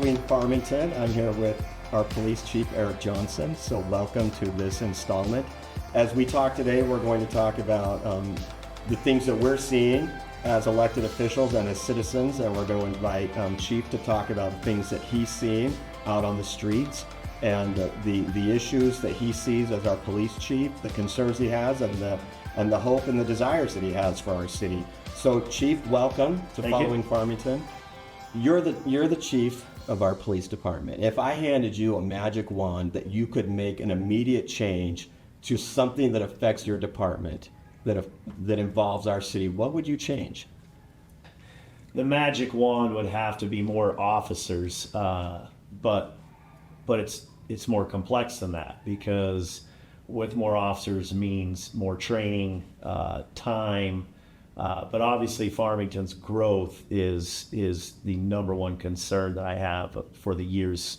following Farmington. I'm here with our police chief, Eric Johnsen. So welcome to this installment. As we talk today, we're going to talk about the things that we're seeing as elected officials and as citizens, and we're going to invite Chief to talk about the things that he's seeing out on the streets and the issues that he sees as our police chief, the concerns he has, and the hope and the desires that he has for our city. So, Chief, welcome to Following Farmington. You're the chief of our police department. If I handed you a magic wand that you could make an immediate change to something that affects your department, that involves our city, what would you change? The magic wand would have to be more officers, but it's more complex than that, because with more officers means more training, time. But obviously, Farmington's growth is the number one concern that I have for the years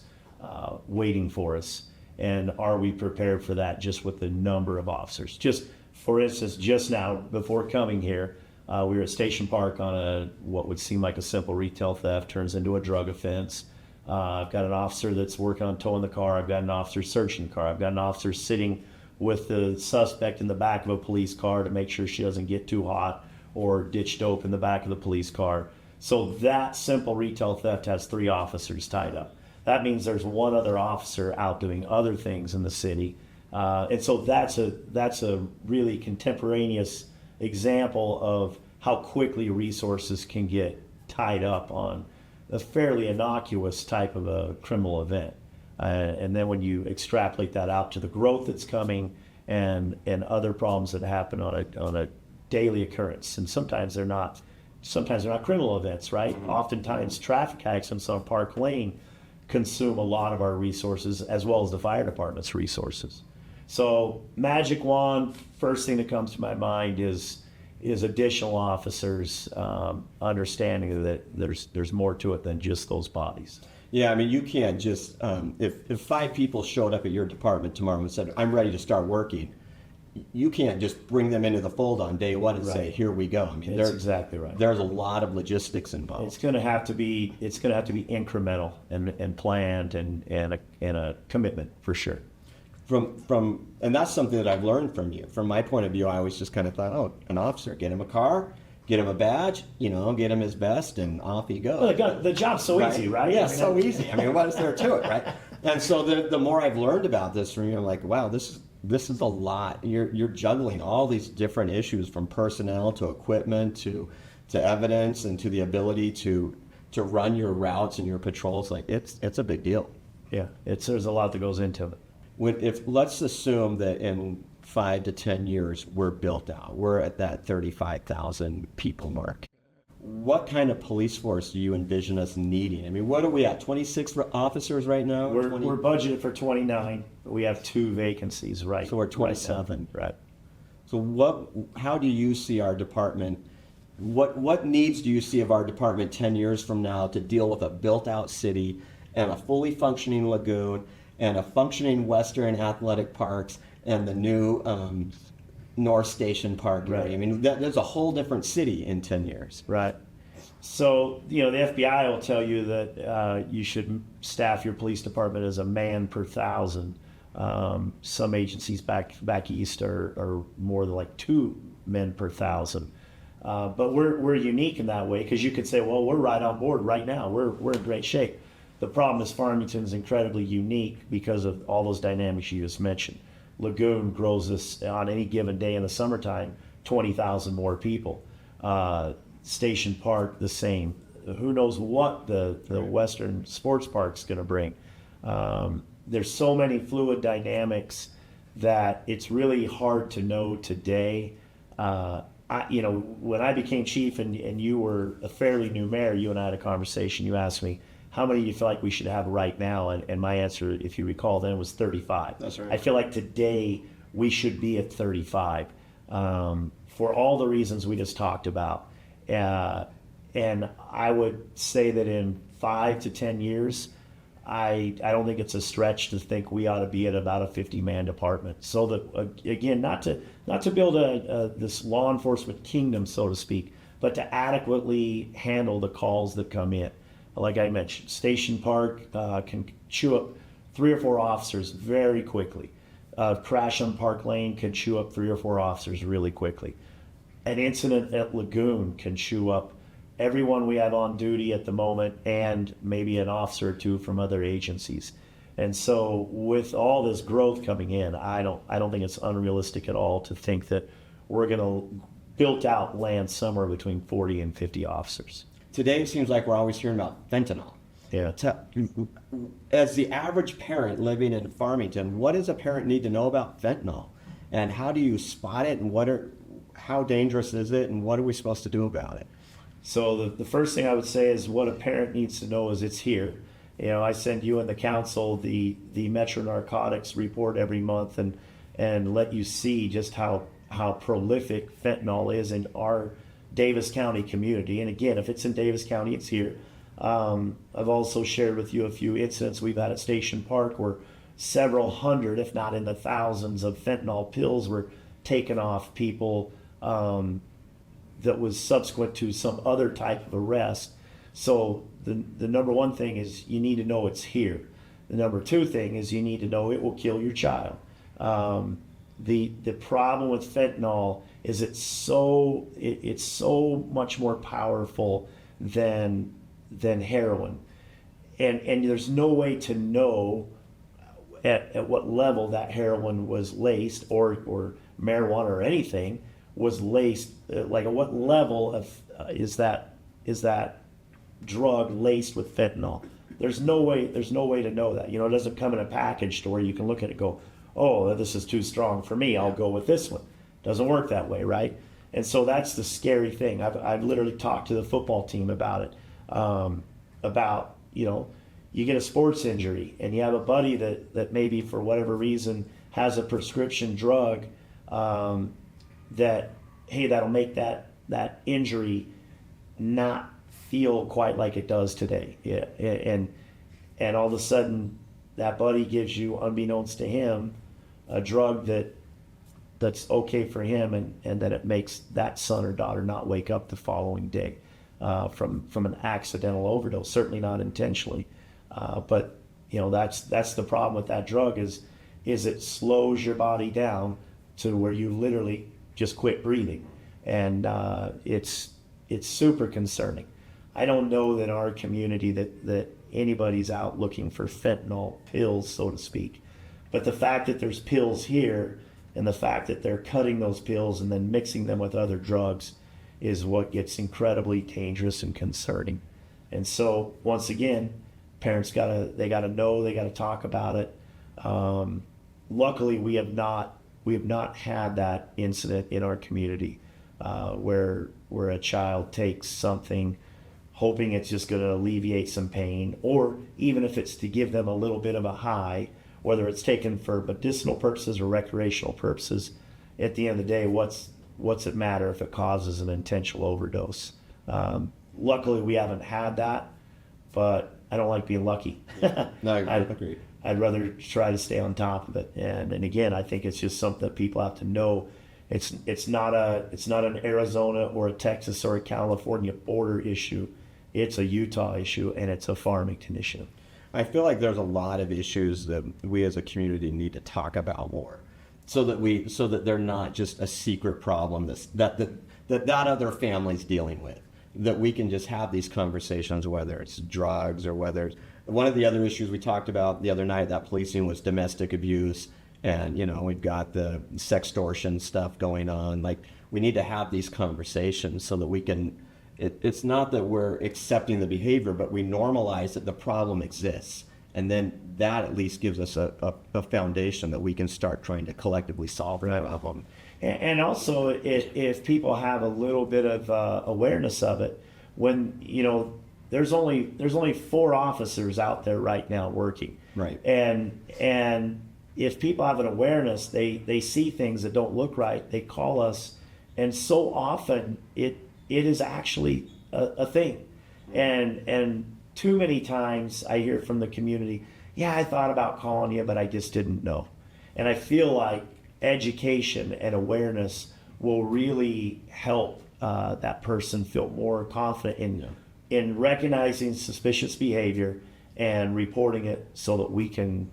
waiting for us. And are we prepared for that just with the number of officers? Just for instance, just now, before coming here, we were at Station Park on what would seem like a simple retail theft turns into a drug offense. I've got an officer that's working on towing the car. I've got an officer searching the car. I've got an officer sitting with the suspect in the back of a police car to make sure she doesn't get too hot or ditch dope in the back of the police car. So that simple retail theft has 3 officers tied up. That means there's one other officer out doing other things in the city. And so that's a really contemporaneous example of how quickly resources can get tied up on a fairly innocuous type of a criminal event. And then when you extrapolate that out to the growth that's coming and other problems that happen on a daily occurrence, and sometimes they're not criminal events, right? Mm-hmm. Oftentimes traffic accidents on Park Lane consume a lot of our resources, as well as the fire department's resources. So magic wand, first thing that comes to my mind is additional officers, understanding that there's more to it than just those bodies. Yeah, I mean, you can't just, if 5 people showed up at your department tomorrow and said, I'm ready to start working, you can't just bring them into the fold on day one and say, here we go. I mean, that's exactly right. There's a lot of logistics involved. It's going to have to be incremental and planned and a commitment for sure. And that's something that I've learned from you. From my point of view, I always just kind of thought, oh, an officer, get him a car, get him a badge, get him his vest, and off he goes. Well, the job's so easy, right? Yeah, so easy. I mean, what is there to it, right? And so the more I've learned about this from you, I'm like, wow, this is a lot. You're juggling all these different issues, from personnel to equipment to evidence and to the ability to run your routes and your patrols. Like it's a big deal. Yeah, there's a lot that goes into it. If let's assume that in 5 to 10 years we're built out, we're at that 35,000 people mark. What kind of police force do you envision us needing? I mean, what are we at? 26 officers right now? We're budgeted for 29. But we have 2 vacancies, right? So we're 27. Right. So how do you see our department? What needs do you see of our department 10 years from now to deal with a built-out city and a fully functioning lagoon and a functioning Western athletic parks and the new North Station Park area? Right. I mean, there's a whole different city in 10 years. Right. So, the FBI will tell you that you should staff your police department as a man per 1,000. Some agencies back east are more like 2 men per 1,000. But we're unique in that way, because you could say, well, we're right on board right now. We're in great shape. The problem is Farmington's incredibly unique because of all those dynamics you just mentioned. Lagoon grows this on any given day in the summertime, 20,000 more people. Station Park, the same. Who knows what the Western Sports Park's going to bring. There's so many fluid dynamics that it's really hard to know today. When I became chief and you were a fairly new mayor, you and I had a conversation. You asked me, how many do you feel like we should have right now? And my answer, if you recall then, was 35. That's right. I feel like today we should be at 35 for all the reasons we just talked about. And I would say that in 5 to 10 years, I don't think it's a stretch to think we ought to be at about a 50-man department. So that, again, not to build this law enforcement kingdom, so to speak, but to adequately handle the calls that come in. like I mentioned, Station Park can chew up 3 or 4 officers very quickly. Crash on Park Lane can chew up 3 or 4 officers really quickly. An incident at Lagoon can chew up everyone we have on duty at the moment and maybe an officer or 2 from other agencies. And so with all this growth coming in, I don't think it's unrealistic at all to think that we're going to built out land somewhere between 40 and 50 officers. Today it seems like we're always hearing about fentanyl. Yeah. As the average parent living in Farmington, what does a parent need to know about fentanyl? And how do you spot it, and how dangerous is it, and what are we supposed to do about it? So the first thing I would say is what a parent needs to know is it's here. You know, I send you and the council the Metro Narcotics report every month and let you see just how prolific fentanyl is in our Davis County community. And again, if it's in Davis County, it's here. I've also shared with you a few incidents we've had at Station Park where several hundred, if not in the thousands, of fentanyl pills were taken off people that was subsequent to some other type of arrest. So the number one thing is you need to know it's here. The number 2 thing is you need to know it will kill your child. The problem with fentanyl is it's so much more powerful than heroin, and there's no way to know at what level that heroin was laced or marijuana or anything was laced. Like at what level of is that drug laced with fentanyl? There's no way to know that. You know, it doesn't come in a package to where you can look at it and go, oh, this is too strong for me, I'll go with this one. Doesn't work that way, right? And so that's the scary thing. I've literally talked to the football team about it. About, you know, you get a sports injury and you have a buddy that maybe for whatever reason has a prescription drug that, hey, that'll make that injury not feel quite like it does today. Yeah, and all of a sudden that buddy gives you, unbeknownst to him, a drug that's okay for him, and that it makes that son or daughter not wake up the following day from an accidental overdose, certainly not intentionally. But you know, that's the problem with that drug is it slows your body down to where you literally just quit breathing, and it's super concerning. I don't know that in our community that anybody's out looking for fentanyl pills, so to speak. But the fact that there's pills here and the fact that they're cutting those pills and then mixing them with other drugs is what gets incredibly dangerous and concerning. And so once again, parents gotta know, they gotta talk about it. Luckily, we have not had that incident in our community where a child takes something hoping it's just going to alleviate some pain, or even if it's to give them a little bit of a high, whether it's taken for medicinal purposes or recreational purposes. At the end of the day, what's it matter if it causes an intentional overdose? Luckily, we haven't had that, but I don't like being lucky. No, I agree. I'd rather try to stay on top of it. And again, I think it's just something that people have to know. It's not an Arizona or a Texas or a California border issue. It's a Utah issue, and it's a Farmington issue. I feel like there's a lot of issues that we as a community need to talk about more, so that they're not just a secret problem that other family's dealing with. That we can just have these conversations, whether it's drugs or whether one of the other issues we talked about the other night that policing was domestic abuse, and you know, we've got the sextortion stuff going on. Like, we need to have these conversations so that we can. It's not that we're accepting the behavior, but we normalize that the problem exists, and then that at least gives us a foundation that we can start trying to collectively solve the problem. And also, if people have a little bit of awareness of it, when you know there's only 4 officers out there right now working, right? And if people have an awareness, they see things that don't look right, they call us, and so often it is actually a thing, and too many times I hear from the community, yeah, I thought about calling you, but I just didn't know. And I feel like education and awareness will really help that person feel more confident in in recognizing suspicious behavior and reporting it so that we can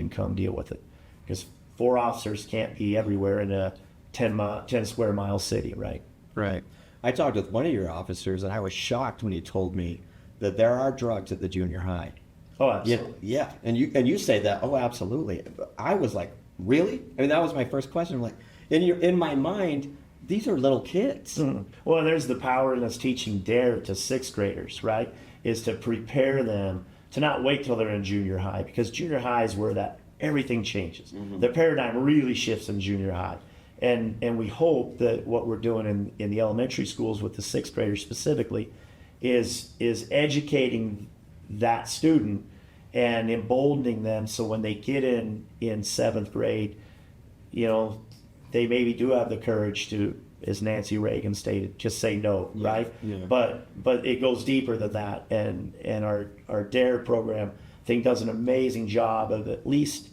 come deal with it. Because 4 officers can't be everywhere in a 10 square mile city, right? Right. I talked with one of your officers, and I was shocked when he told me that there are drugs at the junior high. Oh, absolutely. Yeah. And you say that, oh, absolutely. I was like, really? I mean, that was my first question. I'm like, in my mind, these are little kids. Mm-hmm. Well, there's the power in us teaching DARE to 6th graders, right? Is to prepare them to not wait till they're in junior high, because junior high is where that everything changes. Mm-hmm. The paradigm really shifts in junior high. And we hope that what we're doing in the elementary schools with the 6th graders specifically is educating that student and emboldening them, so when they get in 7th grade, they maybe do have the courage to, as Nancy Reagan stated, just say no, right? Yeah. But it goes deeper than that, and our DARE program, I think, does an amazing job of at least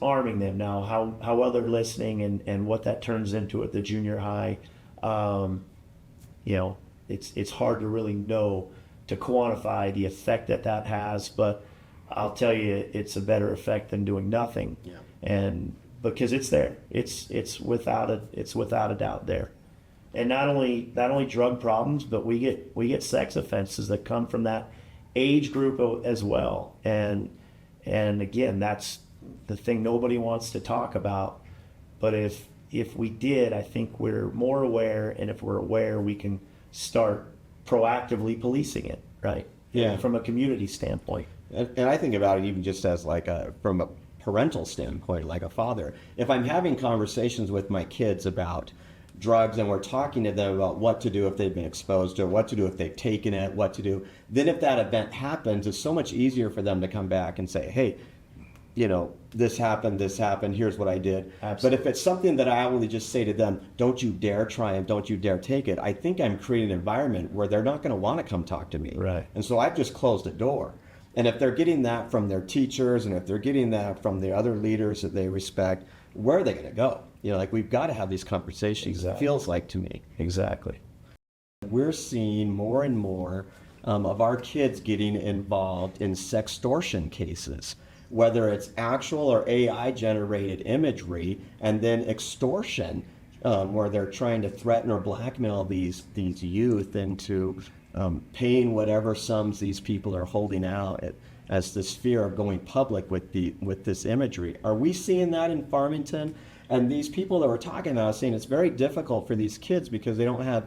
arming them. Now, how well they're listening and what that turns into at the junior high, it's hard to really know, to quantify the effect that has, but I'll tell you, it's a better effect than doing nothing. Yeah. And because it's there, it's without a doubt there. And not only drug problems, but we get sex offenses that come from that age group as well. And again, that's the thing nobody wants to talk about. But if we did, I think we're more aware, and if we're aware, we can start proactively policing it, right? Yeah. From a community standpoint. And I think about it even just as from a parental standpoint, like a father. If I'm having conversations with my kids about drugs, and we're talking to them about what to do if they've been exposed to it, what to do if they've taken it, what to do, then if that event happens, it's so much easier for them to come back and say, hey, this happened, here's what I did. Absolutely. But if it's something that I only just say to them, don't you dare try and don't you dare take it, I think I'm creating an environment where they're not going to want to come talk to me. Right. And so I've just closed the door. And if they're getting that from their teachers, and if they're getting that from the other leaders that they respect, where are they going to go? We've got to have these conversations. Exactly. It feels like to me. Exactly. We're seeing more and more of our kids getting involved in sextortion cases, whether it's actual or AI generated imagery, and then extortion, where they're trying to threaten or blackmail these youth into paying whatever sums these people are holding out as this fear of going public with this imagery. Are we seeing that in Farmington? And these people that we're talking about are saying it's very difficult for these kids because they don't have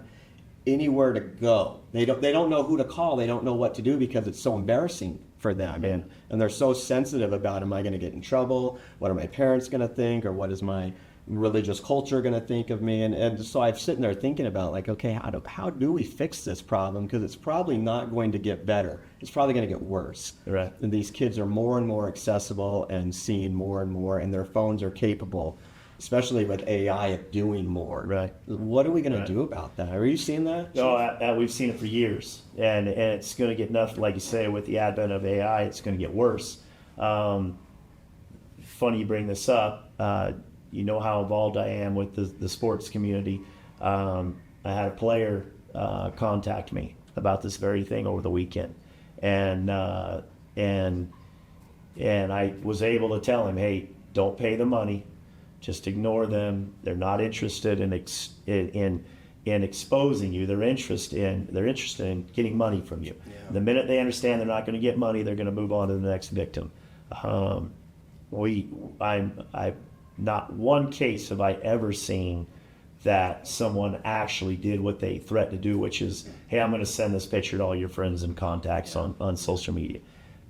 anywhere to go. They don't know who to call. They don't know what to do because it's so embarrassing for them. And they're so sensitive about, am I going to get in trouble? What are my parents going to think? Or what is my religious culture going to think of me? And so I'm sitting there thinking about, like, okay, how do we fix this problem? Because it's probably not going to get better. It's probably going to get worse. Right. And these kids are more and more accessible and seeing more and more, and their phones are capable, especially with AI, of doing more. Right. What are we going to do about that? Are you seeing that? No, we've seen it for years, and it's going to get nothing, like you say, with the advent of AI, it's going to get worse. Funny you bring this up. You know how involved I am with the sports community. I had a player contact me about this very thing over the weekend, and I was able to tell him, hey, don't pay the money. Just ignore them. They're not interested in exposing you. They're interested in getting money from you. Yeah. The minute they understand they're not going to get money, they're going to move on to the next victim. Not one case have I ever seen that someone actually did what they threatened to do, which is, hey, I'm going to send this picture to all your friends and contacts on social media.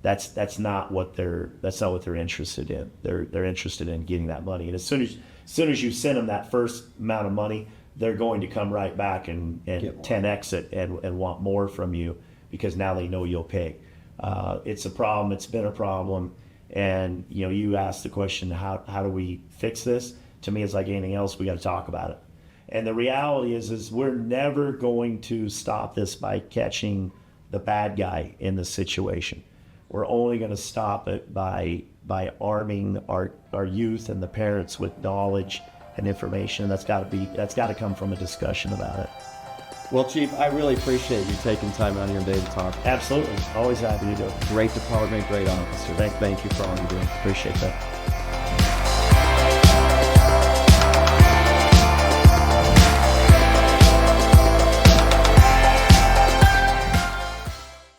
That's not what they're interested in. They're interested in getting that money, and as soon as you send them that first amount of money, they're going to come right back and 10x it and want more from you, because now they know you'll pay. It's a problem. It's been a problem, and you asked the question, how do we fix this? To me, it's like anything else. We got to talk about it. And the reality is we're never going to stop this by catching the bad guy in the situation. We're only going to stop it by arming our youth and the parents with knowledge and information. That's got to come from a discussion about it. Well, Chief, I really appreciate you taking time out of your day to talk. Absolutely. Always happy to do it. Great department, great officer. Thank you for all you do. Appreciate that.